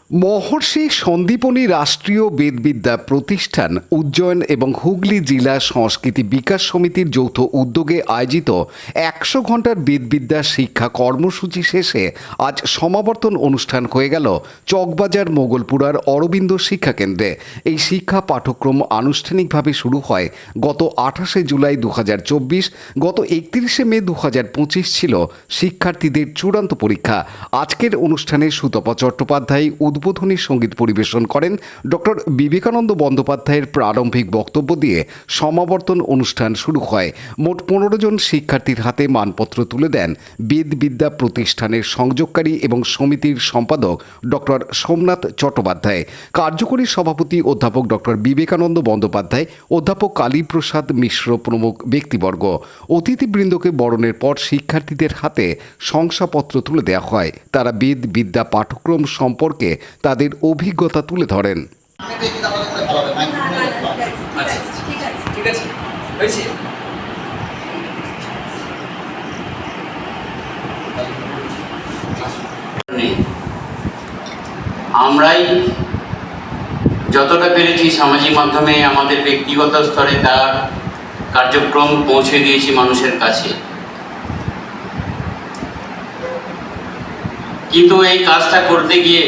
মহর্ষি সন্দীপনী রাষ্ট্রীয় বেদবিদ্যা প্রতিষ্ঠান উজ্জয়ন এবং হুগলি জেলা সংস্কৃতি বিকাশ সমিতির যৌথ উদ্যোগে আয়োজিত ১০০ ঘন্টার বেদবিদ্যা শিক্ষা কর্মসূচি শেষে আজ সমাবর্তন অনুষ্ঠান হয়ে গেল চকবাজার মোগলপুরার অরবিন্দ শিক্ষা কেন্দ্রে। এই শিক্ষা পাঠ্যক্রম আনুষ্ঠানিকভাবে শুরু হয় গত ২৮শে জুলাই ২০২৪। গত ৩১শে মে ২০২৫ ছিল শিক্ষার্থীদের চূড়ান্ত পরীক্ষা। আজকের অনুষ্ঠানে সুতপা চট্টোপাধ্যায় উদ্বোধনী সঙ্গীত পরিবেশন করেন। ডক্টর বিবেকানন্দ বন্দ্যোপাধ্যায়ের প্রারম্ভিক বক্তব্য দিয়ে সমাবর্তন অনুষ্ঠান শুরু হয়। মোট ১৫ জন শিক্ষার্থীর হাতে মানপত্র তুলে দেন বেদবিদ্যা প্রতিষ্ঠানের সংযোগকারী এবং সমিতির সম্পাদক ডক্টর সোমনাথ চট্টোপাধ্যায়। কার্যকরী সভাপতি অধ্যাপক ডক্টর বিবেকানন্দ বন্দ্যোপাধ্যায়, অধ্যাপক কালীপ্রসাদ মিশ্র প্রমুখ ব্যক্তিবর্গ। অতিথিবৃন্দকে বরণের পর শিক্ষার্থীদের হাতে শংসাপত্র তুলে দেওয়া হয়। তারা বেদবিদ্যা পাঠ্যক্রম সম্পর্কে তাদের অভিজ্ঞতা তুলে ধরেন। আমরাই যতটা পেরেছি সামাজিক মাধ্যমে আমাদের ব্যক্তিগত স্তরে তার কার্যক্রম পৌঁছে দিয়েছি মানুষের কাছে, কিন্তু এই কাজটা করতে গিয়ে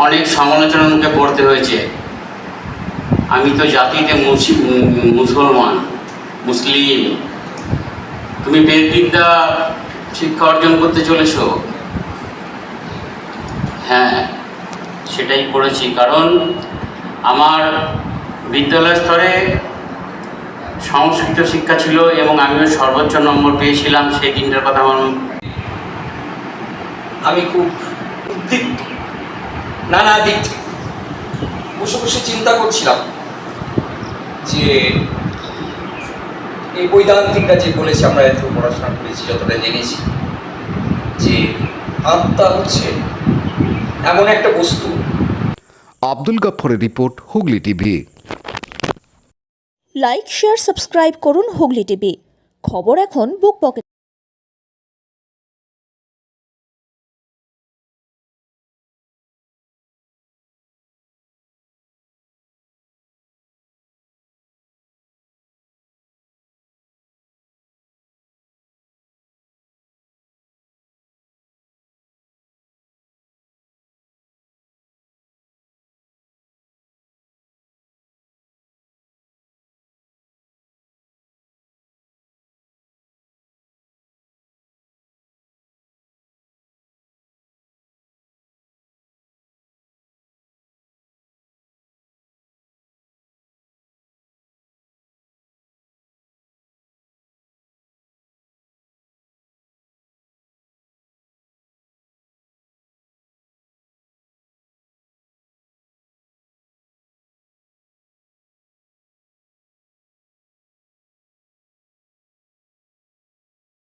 অনেক সমালোচনার মুখে পড়তে হয়েছে। আমি তো জাতিতে মুসলমান, মুসলিম, তুমি বেদবিদ্যা শিক্ষা অর্জন করতে চলেছ। হ্যাঁ, সেটাই করেছি, কারণ আমার বিদ্যালয় স্তরে সংস্কৃত শিক্ষা ছিল এবং আমিও সর্বোচ্চ নম্বর পেয়েছিলাম। সেই দিনটার কথা আমি খুব উদ্বিগ্ন, নানা দিক বসে বসে চিন্তা করছিলাম যে এই বৈদান্তিকরা যে বলেছে, আমরা এত পড়াশোনা করেছি, যতটা জেনেছি, যে আত্মা হচ্ছে এমন একটা বস্তু। আব্দুল গাফফরের report, Hooghly TV. Like, share, subscribe করুন হুগলি টিভি। খবর এখন বুক পকেট।